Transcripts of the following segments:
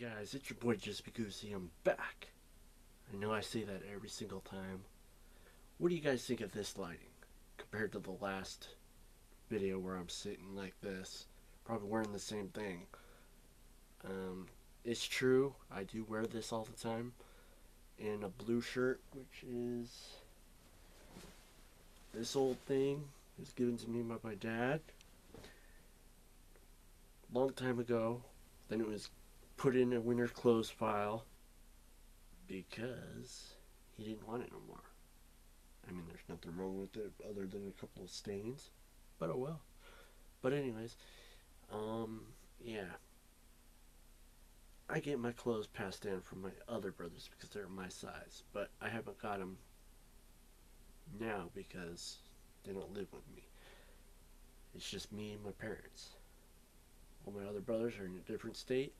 guys, it's your boy JUSTBEGOOSEY. I'm back. I know I say that every single time. What do you guys think of this lighting compared to the last video where I'm sitting like this, probably wearing the same thing? It's true, I do wear this all the time, in a blue shirt, which is this old thing. It was given to me by my dad long time ago. Then it was put in a winter clothes file because he didn't want it no more. I mean, there's nothing wrong with it other than a couple of stains, but oh well. But anyways, yeah, I get my clothes passed down from my other brothers because they're my size, but I haven't got them now because they don't live with me. It's just me and my parents. All my other brothers are in a different state.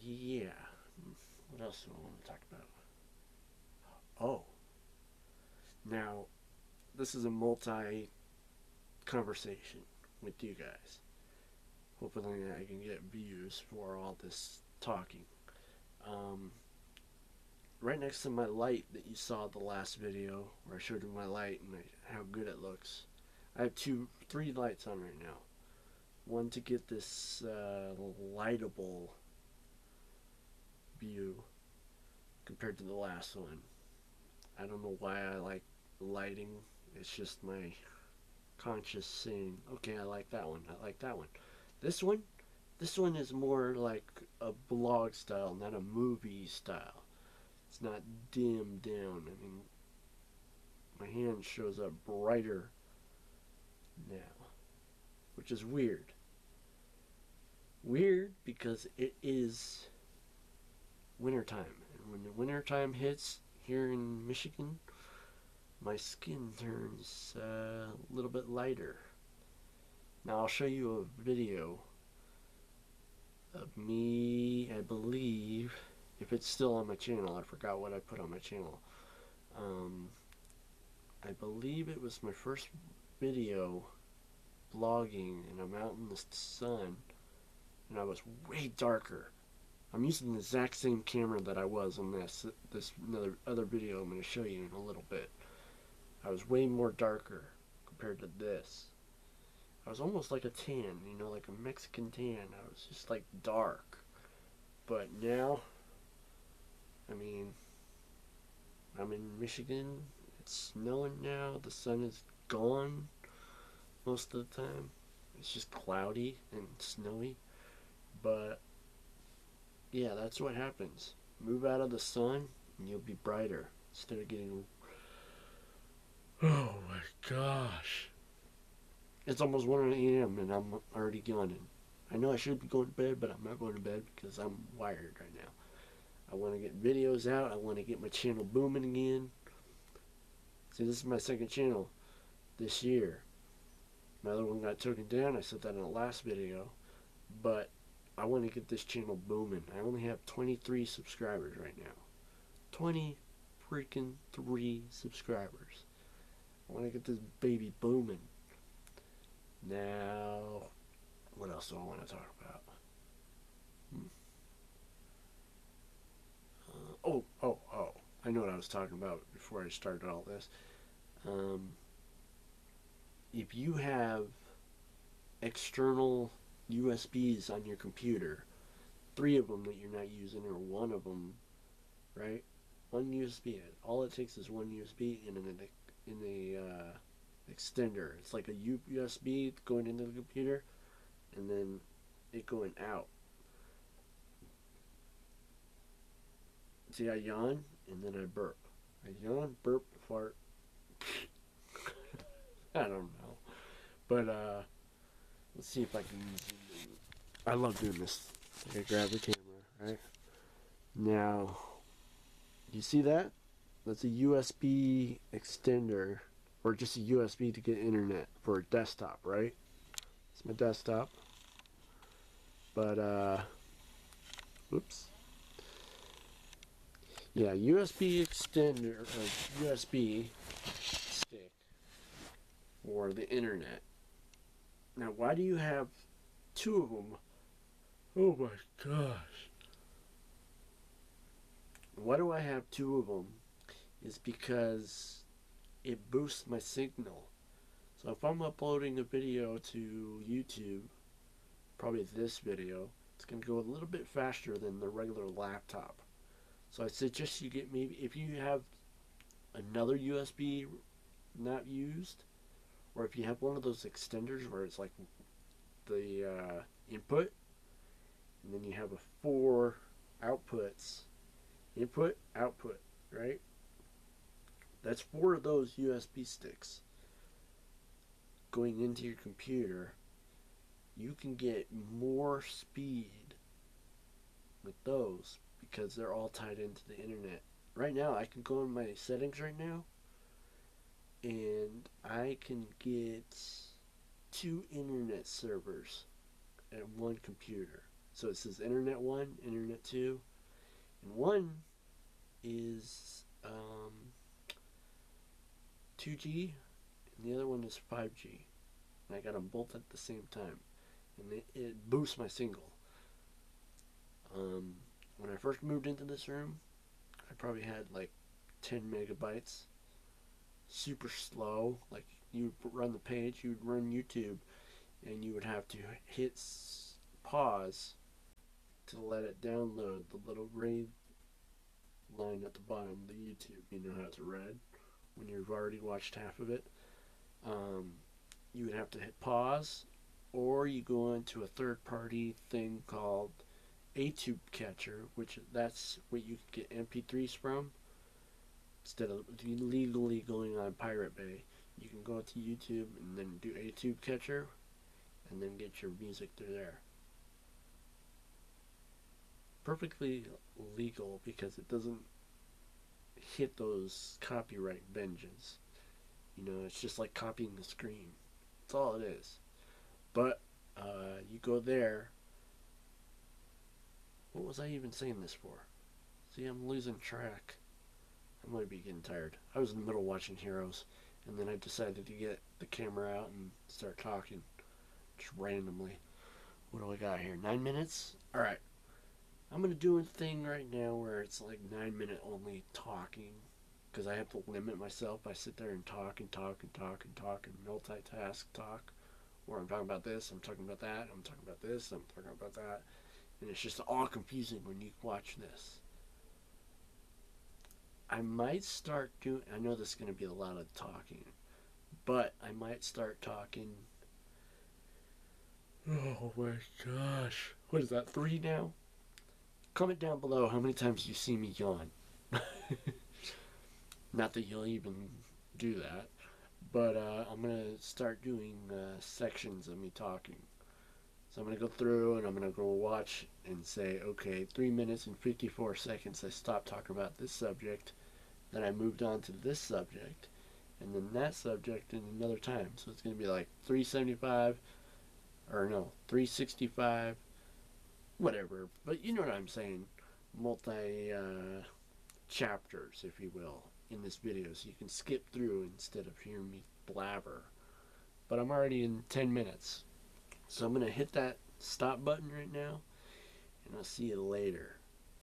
Yeah. What else do I want to talk about? Oh. Now, this is a multi-conversation with you guys. Hopefully I can get views for all this talking. Right next to my light that you saw the last video, where I showed you my light and how good it looks, I have three lights on right now. One to get this lightable view compared to the last one. I don't know why I like lighting. It's just my conscious saying, okay, I like that one, I like that one. This one is more like a vlog style, not a movie style. It's not dimmed down. I mean, my hand shows up brighter now, which is weird. Weird because it is wintertime, and when the wintertime hits here in Michigan, my skin turns a little bit lighter. Now I'll show you a video of me, I believe, if it's still on my channel. I forgot what I put on my channel. I believe it was my first video vlogging, and I'm out in the sun, and I was way darker. I'm using the exact same camera that I was on this other video I'm going to show you in a little bit. I was way more darker compared to this. I was almost like a tan, you know, like a Mexican tan. I was just like dark. But now, I mean, I'm in Michigan. It's snowing now. The sun is gone most of the time. It's just cloudy and snowy. But yeah, that's what happens. Move out of the sun and you'll be brighter instead of getting... Oh my gosh. It's almost 1 a.m. and I'm already yawning. I know I should be going to bed, but I'm not going to bed because I'm wired right now. I want to get videos out. I want to get my channel booming again. See, this is my second channel this year. My other one got taken down. I said that in the last video. But I want to get this channel booming. I only have 23 subscribers right now. 20 freaking 3 subscribers. I want to get this baby booming. Now, what else do I want to talk about? Oh. I know what I was talking about before I started all this. If you have external USBs on your computer, 3 of them that you're not using, or 1 of them, right? 1 USB. All it takes is 1 USB in an extender. It's like a USB going into the computer, and then it going out. See, I yawn and then I burp. I yawn, burp, fart. I don't know, but let's see if I can use it. I love doing this. I grab the camera, right? Now, you see that? That's a USB extender, or just a USB to get internet for a desktop, right? It's my desktop. But, oops. Yeah, USB extender, or USB stick for the internet. Now, why do you have 2 of them Oh my gosh. Why do I have two of them? Is because it boosts my signal. So if I'm uploading a video to YouTube, probably this video, it's going to go a little bit faster than the regular laptop. So I suggest you get, maybe if you have another USB not used, or if you have one of those extenders where it's like the input, and then you have a 4 outputs, input, output, right? That's 4 of those USB sticks going into your computer. You can get more speed with those because they're all tied into the internet. Right now, I can go in my settings right now, and I can get 2 internet servers at one computer. So it says Internet 1, Internet 2, and one is 2G, and the other one is 5G. And I got them both at the same time, and it boosts my signal. When I first moved into this room, I probably had like 10 megabytes. Super slow. Like, you would run the page, you would run YouTube, and you would have to hit pause to let it download the little gray line at the bottom of the YouTube. You know how it's red when you've already watched half of it. You would have to hit pause, or you go into a third-party thing called ATube Catcher, which that's what you can get MP3s from. Instead of legally going on Pirate Bay, you can go to YouTube and then do ATube Catcher, and then get your music through there. Perfectly legal because it doesn't hit those copyright vengeance. You know, it's just like copying the screen. That's all it is. But you go there. What was I even saying this for? See, I'm losing track. I might be getting tired. I was in the middle of watching Heroes, and then I decided to get the camera out and start talking. Just randomly. What do I got here? 9 minutes? Alright. I'm going to do a thing right now where it's like 9-minute only talking, because I have to limit myself. I sit there and talk and talk and talk and talk and multitask talk. Where I'm talking about this, I'm talking about that, I'm talking about this, I'm talking about that. And it's just all confusing when you watch this. I might start doing, I know this is going to be a lot of talking, but I might start talking. Oh my gosh. What is that, 3 now? Comment down below how many times you see me yawn. Not that you'll even do that, but I'm going to start doing sections of me talking. So I'm going to go through and I'm going to go watch and say, okay, 3 minutes and 54 seconds I stopped talking about this subject. Then I moved on to this subject, and then that subject in another time. So it's going to be like 375, or no, 365, whatever. But you know what I'm saying. Multi chapters, if you will, in this video. So you can skip through instead of hearing me blabber. But I'm already in 10 minutes. So I'm going to hit that stop button right now, and I'll see you later.